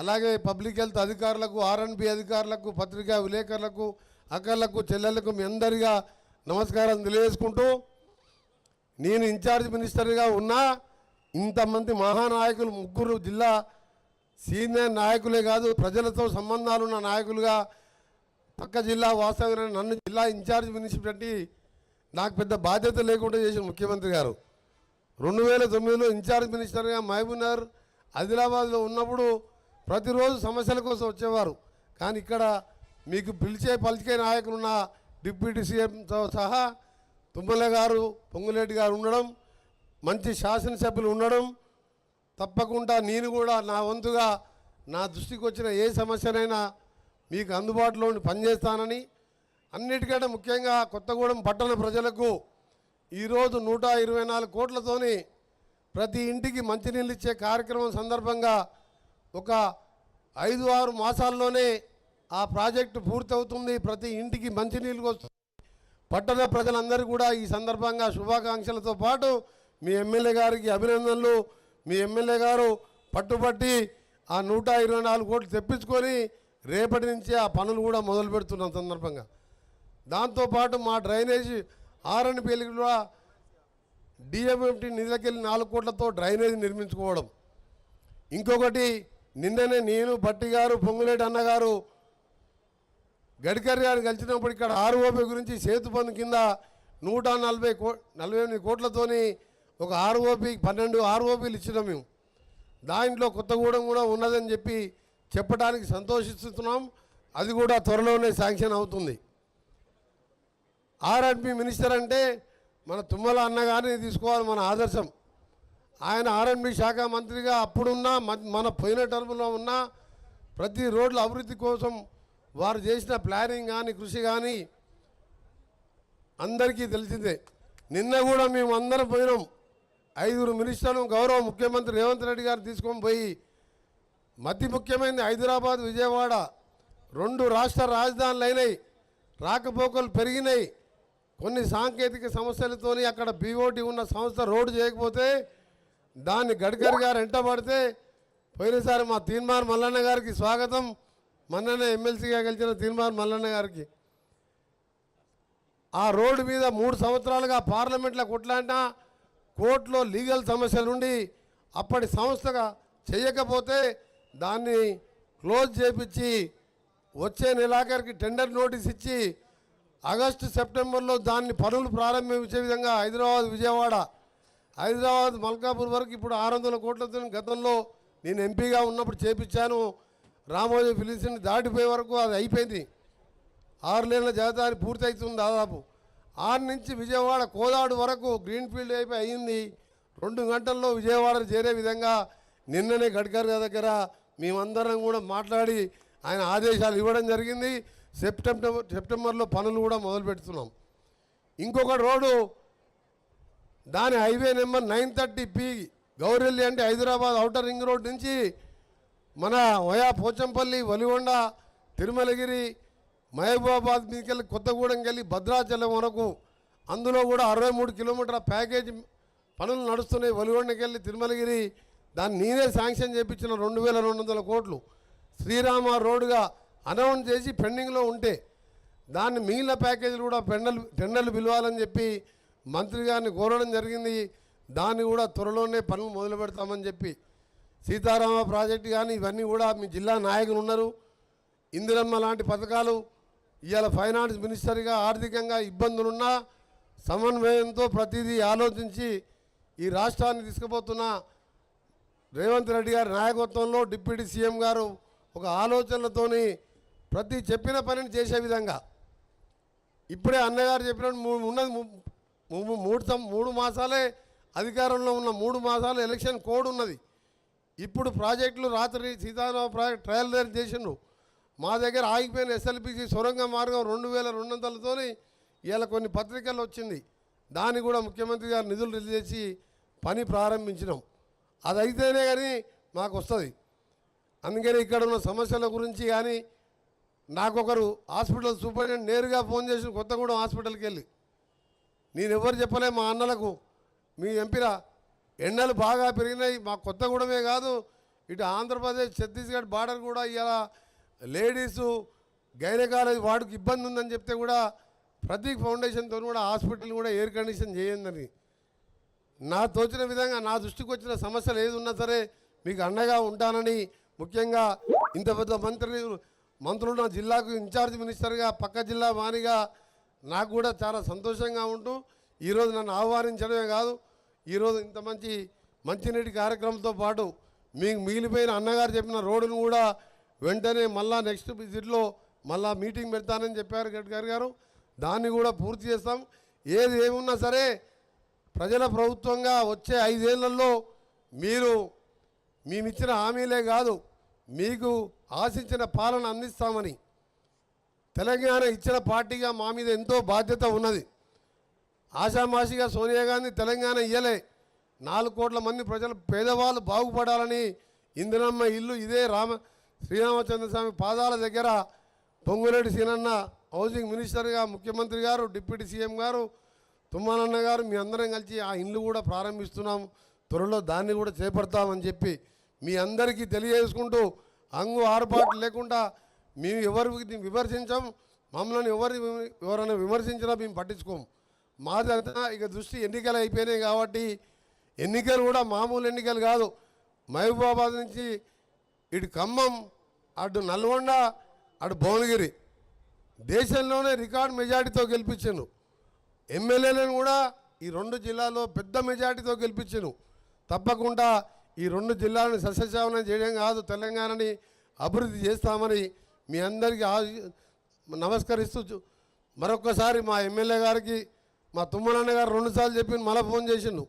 అలాగే public health అధికారులకు, R&B అధికారులకు, పత్రికా విలేకరులకు, అక్కర్లకు, చెల్లెళ్లకు మీ అందరిగా నమస్కారం తెలియజేసుకుంటూ, నేను ఇన్ఛార్జ్ మినిస్టర్గా ఉన్నా ఇంతమంది మహానాయకులు, ముగ్గురు జిల్లా సీనియర్ నాయకులే కాదు, ప్రజలతో సంబంధాలున్న నాయకులుగా పక్క జిల్లా వాస్తవ్యులైన నన్ను జిల్లా ఇన్ఛార్జ్ మినిస్టర్ పెట్టి నాకు పెద్ద బాధ్యత లేకుండా చేసిన ముఖ్యమంత్రి గారు 2009లో ఇన్ఛార్జ్ మినిస్టర్గా మహబూబ్నగర్, ఆదిలాబాద్లో ఉన్నప్పుడు ప్రతిరోజు సమస్యల కోసం వచ్చేవారు. కానీ ఇక్కడ మీకు పలికే నాయకులున్న డిప్యూటీ సీఎంతో సహా తుమ్మల గారు, పొంగులేటి గారు ఉండడం, మంచి శాసనసభ్యులు ఉండడం, తప్పకుండా నేను కూడా నా వంతుగా నా దృష్టికి వచ్చిన ఏ సమస్యనైనా మీకు అందుబాటులో ఉండి పనిచేస్తానని, అన్నిటికంటే ముఖ్యంగా కొత్తగూడెం పట్టణ ప్రజలకు ఈరోజు 124 కోట్లతోని ప్రతి ఇంటికి మంచినీళ్ళు ఇచ్చే కార్యక్రమం సందర్భంగా ఒక 5-6 మాసాల్లోనే ఆ ప్రాజెక్టు పూర్తవుతుంది. ప్రతి ఇంటికి మంచినీళ్ళు వస్తుంది. పట్టణ ప్రజలందరూ కూడా ఈ సందర్భంగా శుభాకాంక్షలతో పాటు మీ ఎమ్మెల్యే గారికి అభినందనలు. మీ ఎమ్మెల్యే గారు పట్టుబట్టి ఆ 124 కోట్లు తెప్పించుకొని రేపటి నుంచి ఆ పనులు కూడా మొదలు పెడుతున్నాం సందర్భంగా. దాంతోపాటు మా డ్రైనేజీ ఆర్ఎన్బిఎల్ కూడా డిఎంఎంటీ నిధులకెళ్ళి 4 కోట్లతో డ్రైనేజీ నిర్మించుకోవడం. ఇంకొకటి నిన్ననే నేను, బట్టి గారు, పొంగులేటి అన్నగారు గడ్కరీ గారు కలిసినప్పుడు ఇక్కడ ఆర్ఓపి గురించి సేతు పన్ను కింద 148 కోట్లతోని ఒక ఆర్ఓపి 12 ఆర్ఓపీలు ఇచ్చినాం మేము. దాంట్లో కొత్తగూడెం కూడా ఉన్నదని చెప్పడానికి సంతోషిస్తున్నాం. అది కూడా త్వరలోనే శాంక్షన్ అవుతుంది. ఆర్ఎండ్బి మినిస్టర్ అంటే మన తుమ్మల అన్నగారిని తీసుకోవాలి మన ఆదర్శం. ఆయన ఆర్ఎండ్బి శాఖ మంత్రిగా అప్పుడున్నా మన పోయిన టర్మ్లో ఉన్న ప్రతి రోడ్ల అభివృద్ధి కోసం వారు చేసిన ప్లానింగ్ కానీ, కృషి కానీ అందరికీ తెలిసిందే. నిన్న కూడా మేము అందరం పోయినాం. 5 మినిస్టర్లు గౌరవ ముఖ్యమంత్రి రేవంత్ రెడ్డి గారు తీసుకొని పోయి, అతి ముఖ్యమైనది హైదరాబాద్, విజయవాడ 2 రాష్ట్ర రాజధానులు అయినాయి, రాకపోకలు పెరిగినాయి. కొన్ని సాంకేతిక సమస్యలతోని అక్కడ బీఓటీ ఉన్న సంస్థ రోడ్డు చేయకపోతే దాన్ని గడ్కరీ గారు వెంటబడితే పోయినసారి మా తీన్మార్ మల్లన్న గారికి స్వాగతం. మొన్ననే ఎమ్మెల్సీగా గెలిచిన తీన్మార్ మల్లన్న గారికి ఆ రోడ్డు మీద 3 సంవత్సరాలుగా పార్లమెంట్లో కొట్లాడినా కోర్టులో లీగల్ సమస్యలుండి అప్పటి సంస్థగా చేయకపోతే దాన్ని క్లోజ్ చేపించి వచ్చే నెలాఖరికి టెండర్ నోటీస్ ఇచ్చి ఆగస్టు సెప్టెంబర్లో దాన్ని పనులు ప్రారంభించే విధంగా హైదరాబాద్, విజయవాడ, హైదరాబాద్, మల్కాపూర్ వరకు ఇప్పుడు 600 కోట్లతో గతంలో నేను ఎంపీగా ఉన్నప్పుడు చేపించాను. రామోజీ ఫిలిప్స్ని దాటిపోయే వరకు అది అయిపోయింది. 6 లేన్ల జాతీయ పూర్తి అవుతుంది. దాదాపు 6 నుంచి విజయవాడ కోదాడు వరకు గ్రీన్ ఫీల్డ్ అయిపోయి అయ్యింది. 2 గంటల్లో విజయవాడ చేరే విధంగా నిన్ననే గడ్కరీ దగ్గర మేమందరం కూడా మాట్లాడి ఆయన ఆదేశాలు ఇవ్వడం జరిగింది. సెప్టెంబర్లో పనులు కూడా మొదలు పెడుతున్నాం. ఇంకొక రోడ్డు దాని హైవే నెంబర్ 930P గౌరెల్లి అంటే హైదరాబాద్ ఔటర్ రింగ్ రోడ్ నుంచి మన వయా పోచంపల్లి, వలిగొండ, తిరుమలగిరి, మహబూబాబాద్ మీదకెళ్ళి కొత్తగూడెంకి వెళ్ళి భద్రాచలం వరకు అందులో కూడా 63 కిలోమీటర్ల ప్యాకేజీ పనులు నడుస్తున్నాయి. వలిగొండకి వెళ్ళి తిరుమలగిరి దాన్ని నేనే శాంక్షన్ చేయించిన 2200 కోట్లు శ్రీరామ రోడ్డుగా అనౌన్స్ చేసి పెండింగ్లో ఉంటే దాన్ని మిగిలిన ప్యాకేజీలు కూడా టెండర్లు పిలవాలని చెప్పి మంత్రి గారిని కోరడం జరిగింది. దాన్ని కూడా త్వరలోనే పనులు మొదలు పెడతామని చెప్పి సీతారామ ప్రాజెక్టు కానీ ఇవన్నీ కూడా మీ జిల్లా నాయకులు ఉన్నారు. ఇందిరమ్మ లాంటి పథకాలు ఇవాళ ఫైనాన్స్ మినిస్టర్గా ఆర్థికంగా ఇబ్బందులున్నా సమన్వయంతో ప్రతిదీ ఆలోచించి ఈ రాష్ట్రాన్ని తీసుకుపోతున్న రేవంత్ రెడ్డి గారి నాయకత్వంలో డిప్యూటీ సీఎం గారు ఒక ఆలోచనలతోని ప్రతి చెప్పిన పనిని చేసే విధంగా ఇప్పుడే అన్నగారు చెప్పినట్టు ఉన్నది 3 మాసాలే అధికారంలో ఉన్న 3 మాసాలు ఎలక్షన్ కోడ్ ఉన్నది. ఇప్పుడు ప్రాజెక్టులు రాత్రి సీతారామ ప్రాజెక్ట్ ట్రయల్ రన్ చేసిండ్రు. మా దగ్గర ఆగిపోయిన ఎస్ఎల్పిసి సొరంగ మార్గం 2200తోని ఇవాళ కొన్ని పత్రికల్లో వచ్చింది. దాన్ని కూడా ముఖ్యమంత్రి గారు నిధులు రిలీజ్ చేసి పని ప్రారంభించినాం. అది అయితేనే కానీ మాకు వస్తుంది. అందుకని ఇక్కడ ఉన్న సమస్యల గురించి కానీ నాకొకరు హాస్పిటల్ సూపరింటెండెంట్ నేరుగా ఫోన్ చేసి కొత్తగూడెం హాస్పిటల్కి వెళ్ళి నేను ఎవరు చెప్పలే మా అన్నలకు, మీ ఎంపీరా ఎండలు బాగా పెరిగినాయి, మా కొత్తగూడెమే కాదు ఇటు ఆంధ్రప్రదేశ్ ఛత్తీస్గఢ్ బార్డర్ కూడా ఇలా లేడీసు గైనకాలజీ వాడికి ఇబ్బంది ఉందని చెప్తే కూడా ప్రతీక్ ఫౌండేషన్తో కూడా హాస్పిటల్ కూడా ఎయిర్ కండిషన్ చేయందని నా తోచిన విధంగా నా దృష్టికి వచ్చిన సమస్యలు ఏది ఉన్నా సరే మీకు అండగా ఉంటానని, ముఖ్యంగా ఇంత పెద్ద మంత్రులు నా జిల్లాకు ఇన్ఛార్జ్ మినిస్టర్గా పక్క జిల్లా మానిగా నాకు కూడా చాలా సంతోషంగా ఉంటూ ఈరోజు నన్ను ఆహ్వానించడమే కాదు, ఈరోజు ఇంత మంచినీటి కార్యక్రమంతో పాటు మీకు మిగిలిపోయిన అన్నగారు చెప్పిన రోడ్డును కూడా వెంటనే మళ్ళా నెక్స్ట్ విజిట్లో మళ్ళా మీటింగ్ పెడతానని చెప్పారు గడ్కరీ గారు. దాన్ని కూడా పూర్తి చేస్తాం. ఏది ఏమున్నా సరే ప్రజల ప్రభుత్వంగా వచ్చే 5 ఏళ్లలో మీరు మేమిచ్చిన హామీలే కాదు, మీకు ఆశించిన పాలన అందిస్తామని తెలంగాణ ఇచ్చిన పార్టీగా మా మీద ఎంతో బాధ్యత ఉన్నది. ఆషామాషిగా సోనియా గాంధీ తెలంగాణ ఇయ్యలే. 4 కోట్ల మంది ప్రజలు పేదవాళ్ళు బాగుపడాలని ఇందిరమ్మ ఇల్లు ఇదే శ్రీరామచంద్రస్వామి పాదాల దగ్గర పొంగులేటి సీనన్న హౌసింగ్ మినిస్టర్గా, ముఖ్యమంత్రి గారు, డిప్యూటీ సీఎం గారు, తుమ్మలన్న గారు మీ అందరం కలిసి ఆ ఇల్లు కూడా ప్రారంభిస్తున్నాం. త్వరలో దాన్ని కూడా చేపడతామని చెప్పి మీ అందరికీ తెలియజేసుకుంటూ అంగు ఆర్పాటు లేకుండా మేము ఎవరికి విమర్శించాం. మమ్మల్ని ఎవరైనా విమర్శించినా మేము పట్టించుకోము. మాదంతా ఇక దృష్టి ఎన్నికలు అయిపోయినాయి కాబట్టి ఎన్నికలు కూడా మామూలు ఎన్నికలు కాదు. మహబూబాబాద్ నుంచి ఇటు ఖమ్మం, అటు నల్గొండ, అటు భువనగిరి దేశంలోనే రికార్డ్ మెజార్టీతో గెలిపించాను. ఎమ్మెల్యేలను కూడా ఈ 2 జిల్లాల్లో పెద్ద మెజార్టీతో గెలిపించాను. తప్పకుండా ఈ 2 జిల్లాలను సస్యశావనం చేయడం కాదు, తెలంగాణని అభివృద్ధి చేస్తామని మీ అందరికీ నమస్కరిస్తూ మరొక్కసారి మా ఎమ్మెల్యే గారికి మా తుమ్మలన్న గారు 2 సార్లు చెప్పి మళ్ళీ ఫోన్ చేసిండు.